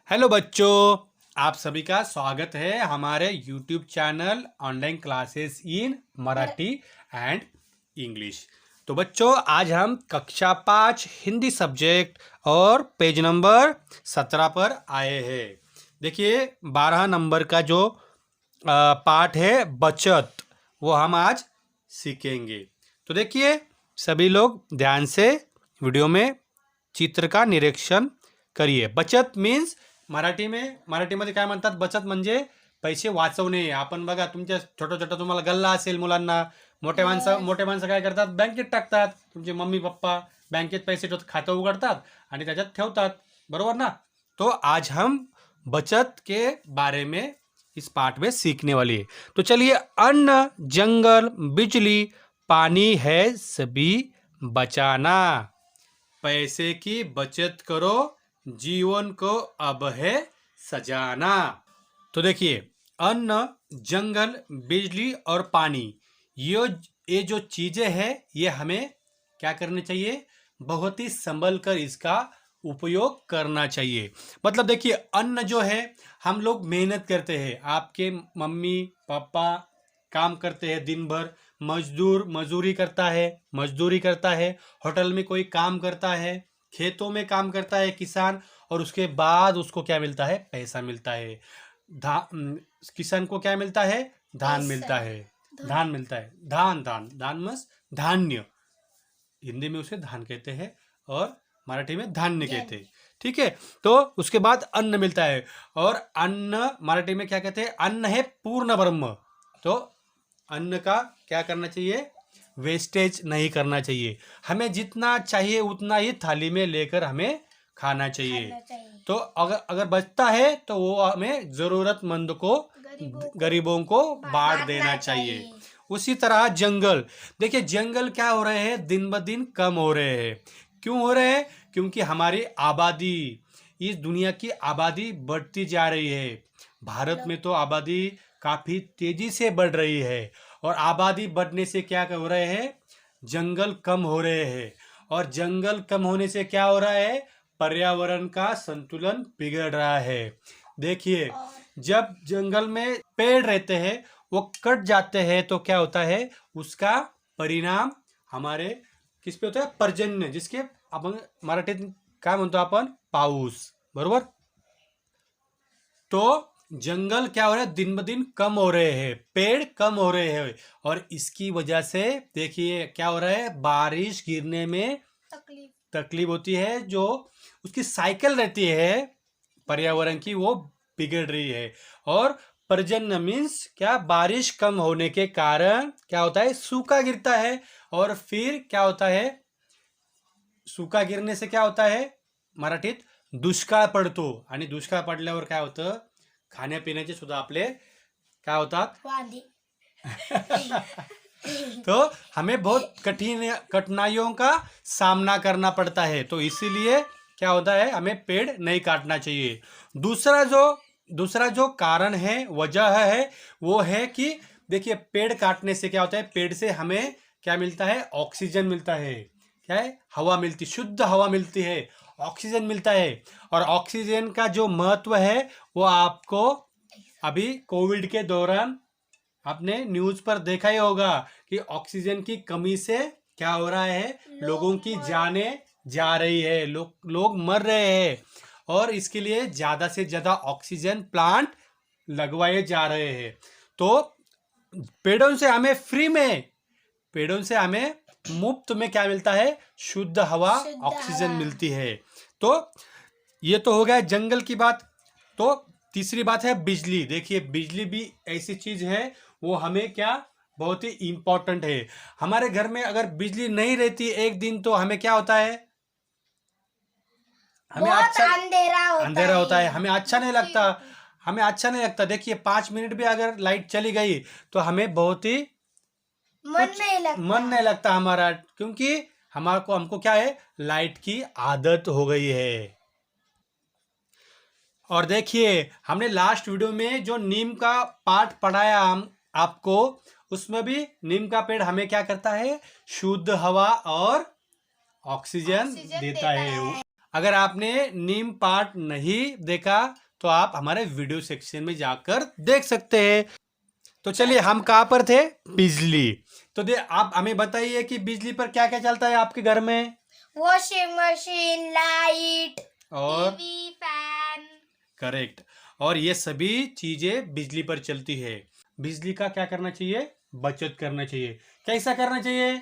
Hello बच्चों, आप सभी का स्वागत है हमारे YouTube channel online classes in Marathi and English. तो बच्चों, आज हम कक्षा 5 हिंदी सब्जेक्ट और पेज नंबर 17 पर आए हैं। देखिए, 12 नंबर का जो पाठ है बचत, वो हम आज सीखेंगे। तो देखिए, सभी लोग ध्यान से वीडियो में चित्र का निरीक्षण करिए। बचत मीन्स मराठीमध्ये काय म्हणतात, बचत म्हणजे पैसे वाचवणे. आपण बघा, तुमच्या छोटं छोटं तुम्हाला गल्ला असेल मुलांना, मोठे माणसं काय करतात, बँकेत टाकतात. तुमचे मम्मी पप्पा बँकेत पैसे खातं उघडतात आणि त्याच्यात ठेवतात, बरोबर ना. तो आज हम बचत के बारे में इस पाठ में सीखने वाली है. तो चलिए, अन्न, जंगल, बिजली, पानी है सभी बचाना. पैसे की बचत करो, जीवन को अब है सजाना. तो देखिए, अन्न, जंगल, बिजली और पानी, ये जो चीजें हैं, ये हमें क्या करनी चाहिए, बहुत ही संभल कर इसका उपयोग करना चाहिए. मतलब देखिए, अन्न जो है, हम लोग मेहनत करते हैं. आपके मम्मी पापा काम करते हैं दिन भर, मजदूरी करता है, होटल में कोई काम करता है, खेतों में काम करता है किसान, और उसके बाद उसको क्या मिलता है, पैसा मिलता है. किसान को क्या मिलता है, धान मिलता है. धान मस धान्य, हिंदी में उसे धान कहते हैं और मराठी में धान्य कहते हैं. ठीक है. तो उसके बाद अन्न मिलता है, और अन्न मराठी में क्या कहते हैं, अन्न है पूर्ण ब्रह्म. तो अन्न का क्या करना चाहिए, वेस्टेज नहीं करना चाहिए. हमें जितना चाहिए उतना ही थाली में लेकर हमें खाना चाहिए. तो अगर बचता है तो वो हमें जरूरतमंद को, गरीबों को बांट देना चाहिए. उसी तरह जंगल, देखिए जंगल क्या हो रहे हैं, दिन ब दिन कम हो रहे हैं. क्यों हो रहे हैं, क्योंकि हमारी आबादी, इस दुनिया की आबादी बढ़ती जा रही है. भारत में तो आबादी काफी तेजी से बढ़ रही है, और आबादी बढ़ने से क्या हो रहे हैं, जंगल कम हो रहे हैं. और जंगल कम होने से क्या हो रहा है, पर्यावरण का संतुलन बिगड़ रहा है. देखिए, जब जंगल में पेड़ रहते हैं वो कट जाते हैं तो क्या होता है, उसका परिणाम हमारे किस पे होता है, पर्जन्य, जिसके आपण मराठीत काय म्हणतो आपण, पाऊस, बरोबर. तो जंगल क्या हो रहा है, दिन ब दिन कम हो रहे हैं, पेड़ कम हो रहे हैं, और इसकी वजह से देखिए क्या हो रहा है, बारिश गिरने में तकलीफ होती है. जो उसकी साइकिल रहती है पर्यावरण की, वो बिगड़ रही है. और पर्जन्य मीन्स क्या, बारिश कम होने के कारण क्या होता है, सूखा गिरता है. और फिर क्या होता है, सूखा गिरने से क्या होता है, मराठीत दुष्काळ पडतो. आणि दुष्काळ पडल्यावर काय होतं, खाण्यापिण्याचे सुद्धा आपले क्या होतात तो हमें बहुत कठिनाइयों का सामना करना पड़ता है. तो इसीलिए क्या होता है, हमें पेड़ नहीं काटना चाहिए. दूसरा जो कारण है, वजह है, वो है कि देखिए, पेड़ काटने से क्या होता है, पेड़ से हमें क्या मिलता है, ऑक्सीजन मिलता है. क्या है, हवा मिलती, शुद्ध हवा मिलती है, ऑक्सीजन मिलता है. और ऑक्सीजन का जो महत्व है वो आपको अभी कोविड के दौरान आपने न्यूज पर देखा ही होगा कि ऑक्सीजन की कमी से क्या हो रहा है, लोगों की जानें जा रही है, लोग मर रहे हैं. और इसके लिए ज्यादा से ज्यादा ऑक्सीजन प्लांट लगवाए जा रहे हैं. तो पेड़ों से हमें मुफ्त में क्या मिलता है, शुद्ध हवा, ऑक्सीजन मिलती है. तो ये तो हो गया जंगल की बात. तो तीसरी बात है बिजली. देखिए, बिजली भी ऐसी चीज है, वो हमें क्या, बहुत ही इंपॉर्टेंट है. हमारे घर में अगर बिजली नहीं रहती एक दिन, तो हमें क्या होता है, हमें अंधेरा होता है, हमें अच्छा नहीं लगता. देखिए, 5 मिनट भी अगर लाइट चली गई तो हमें बहुत ही मन नहीं लगता हमारा, क्योंकि हमको क्या है, लाइट की आदत हो गई है. और देखिए, हमने लास्ट वीडियो में जो नीम का पाठ पढ़ाया हम आपको, उसमें भी नीम का पेड़ हमें क्या करता है, शुद्ध हवा और ऑक्सीजन देता है. अगर आपने नीम पार्ट नहीं देखा तो आप हमारे वीडियो सेक्शन में जाकर देख सकते हैं। तो चलिए हम कहाँ पर थे? बिजली। तो आप हमें बताइए कि बिजली पर क्या क्या चलता है आपके घर में? वॉशिंग मशीन, लाइट और टीवी, फैन। करेक्ट। और ये सभी चीजें बिजली पर चलती है। बिजली का क्या करना चाहिए? बचत करना चाहिए। कैसा करना चाहिए?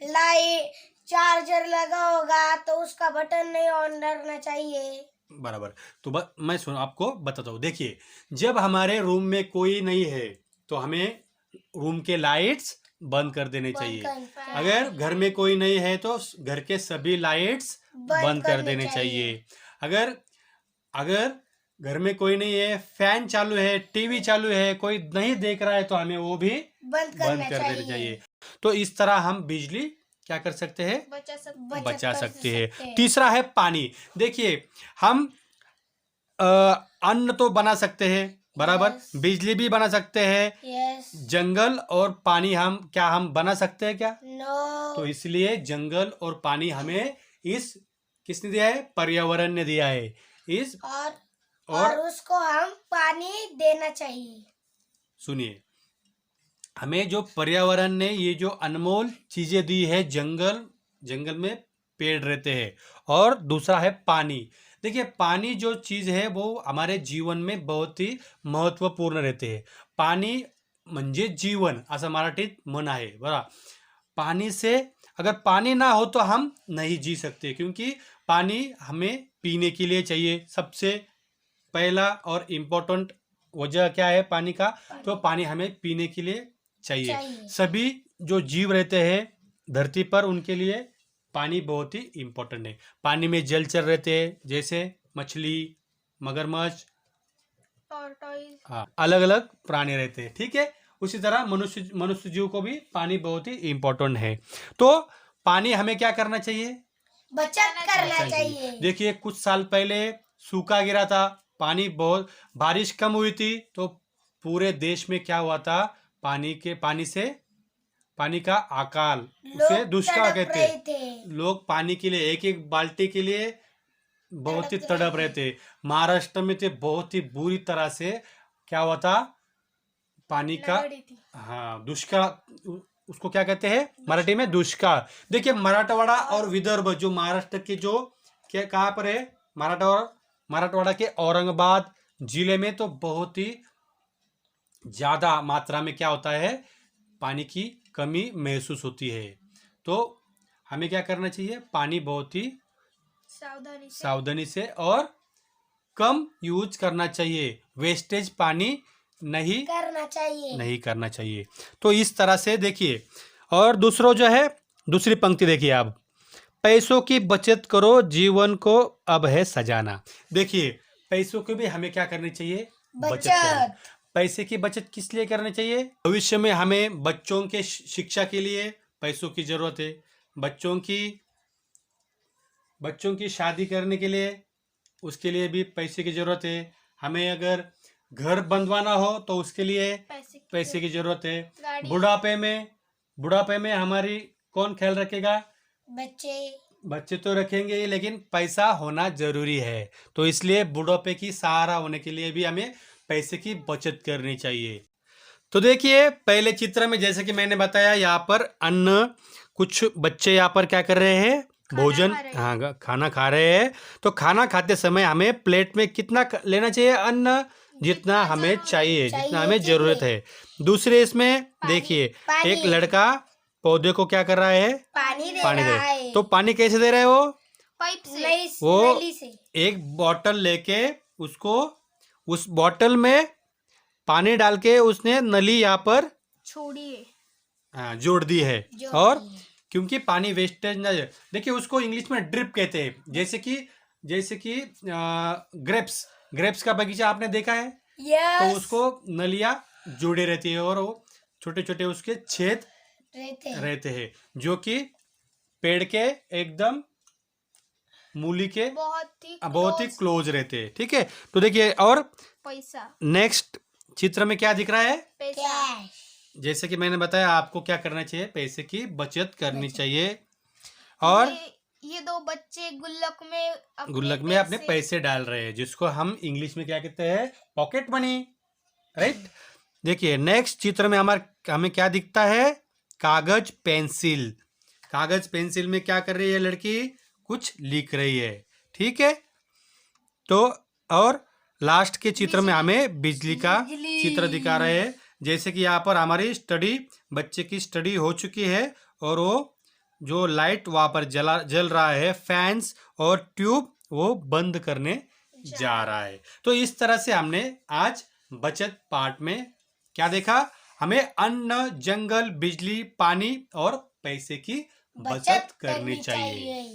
लाइट चार्जर लगा होगा तो उसका बटन नहीं ऑन करना चाहिए। बराबर। तो मैं आपको बताता हूँ। देखिए, जब हमारे रूम में कोई नहीं है तो हमें रूम के लाइट्स बंद कर देने चाहिए। अगर घर में कोई नहीं है तो घर के सभी लाइट्स बंद कर देने चाहिए। अगर अगर घर में कोई नहीं है, फैन चालू है, टीवी चालू है, कोई नहीं देख रहा है तो हमें वो भी बंद कर देने चाहिए। तो इस तरह हम बिजली क्या कर सकते हैं? बचा सकते हैं। तीसरा है पानी। देखिए, हम अन्न तो बना सकते हैं, बराबर। बिजली भी बना सकते हैं। जंगल और पानी हम बना सकते हैं क्या? तो इसलिए जंगल और पानी हमें किसने दिया है? पर्यावरण ने दिया है। और उसको हम पानी देना चाहिए। सुनिए, हमें जो पर्यावरण ने ये जो अनमोल चीजें दी है, जंगल में पेड़ रहते हैं, और दूसरा है पानी। देखिए, पानी जो चीज है वो हमारे जीवन में बहुत ही महत्वपूर्ण रहते हैं। पाणी म्हणजे जीवन असं मराठीत म्हण आहे बरा। पानी से अगर पानी ना हो तो हम नहीं जी सकते, क्योंकि पानी हमें पीने के लिए चाहिए। सबसे पहला और इम्पोर्टेंट वजह क्या है पानी का? तो पानी हमें पीने के लिए चाहिए। सभी जो जीव रहते हैं धरती पर उनके लिए पानी बहुत ही इम्पोर्टेंट है। पानी में जलचर रहते हैं, जैसे मछली, मगरमच्छ, हाँ, अलग अलग प्राणी रहते हैं। ठीक है, उसी तरह मनुष्य जीव को भी पानी बहुत ही इम्पोर्टेंट है। तो पानी हमें क्या करना चाहिए? बचत करना चाहिए। देखिए, कुछ साल पहले सूखा गिरा था, बारिश कम हुई थी, तो पूरे देश में क्या हुआ था? पानी का अकाल, उसे दुष्काल कहते हैं। लोग पानी के लिए एक एक बाल्टी के लिए बहुत ही तड़प रहे थे। महाराष्ट्र में तो बहुत ही बुरी तरह से क्या हुआ था? पानी का, हाँ, दुष्काल। उसको क्या कहते हैं मराठी में? दुष्काल। देखिए, मराठवाड़ा और विदर्भ जो महाराष्ट्र के जो कहाँ पर है? मराठवाड़ा के औरंगाबाद जिले में तो बहुत ही ज्यादा मात्रा में क्या होता है? पानी की कमी महसूस होती है। तो हमें क्या करना चाहिए? पानी बहुत ही सावधानी से और कम यूज करना चाहिए। वेस्टेज पानी नहीं करना चाहिए। तो इस तरह से देखिए, और दूसरी पंक्ति देखिए आप, पैसों की बचत करो, जीवन को अब है सजाना। देखिए, पैसों की भी हमें क्या करनी चाहिए? बचत करना। पैसे की बचत किस लिए करनी चाहिए? भविष्य में हमें बच्चों के शिक्षा के लिए पैसों की जरूरत है। बच्चों की शादी करने के लिए उसके लिए भी पैसे की जरूरत है। हमें अगर घर बनवाना हो तो उसके लिए पैसे की जरूरत है। बुढ़ापे में हमारी कौन ख्याल रखेगा? बच्चे तो रखेंगे ही, लेकिन पैसा होना जरूरी है। तो इसलिए बुढ़ापे की सहारा होने के लिए भी हमें पैसे की बचत करनी चाहिए। तो देखिए, पहले चित्र में जैसे कि मैंने बताया, यहाँ पर अन्न, कुछ बच्चे यहाँ पर क्या कर रहे हैं? भोजन, हाँ, खाना खा रहे हैं। तो खाना खाते समय हमें प्लेट में कितना लेना चाहिए अन्न? जितना हमें चाहिए, जितना हमें जरूरत है। दूसरे इसमें देखिए, एक लड़का पौधे को क्या कर रहा है? पानी दे रहा है। तो पानी कैसे दे रहा है वो? पाइप से, वो नली से। एक बोतल लेके उसको उस बोतल में पानी डाल के उसने नली यहाँ पर छोड़ी है, हाँ, जोड़ दी है। और क्योंकि पानी वेस्टेज ना जाए, देखिए उसको इंग्लिश में ड्रिप कहते हैं। जैसे कि ग्रेप्स का बगीचा आपने देखा है? तो उसको नलियां जुड़े रहती है और वो छोटे छोटे उसके छेद रहते हैं, जो कि पेड़ के एकदम मूली के बहुत ही क्लोज रहते हैं। ठीक है, तो देखिए, और पैसा, नेक्स्ट चित्र में क्या दिख रहा है? पैसा। जैसे कि मैंने बताया, आपको क्या करना चाहिए? पैसे की बचत करनी चाहिए। और ये दो बच्चे गुल्लक में अपने पैसे डाल रहे हैं, जिसको हम इंग्लिश में क्या कहते हैं, पॉकेट मनी, राइट। देखिए नेक्स्ट चित्र में हमें क्या दिखता है, कागज पेंसिल। कागज पेंसिल में क्या कर रही है लड़की, कुछ लिख रही है, ठीक है। तो और लास्ट के चित्र में हमें बिजली का चित्र दिखा रहे हैं। जैसे कि यहाँ पर हमारी बच्चे की स्टडी हो चुकी है और वो जो लाइट वहां पर जल रहा है, फैंस और ट्यूब, वो बंद करने जा रहा है। तो इस तरह से हमने आज बचत पार्ट में क्या देखा, हमें अन्न, जंगल, बिजली, पानी और पैसे की बचत करनी चाहिए।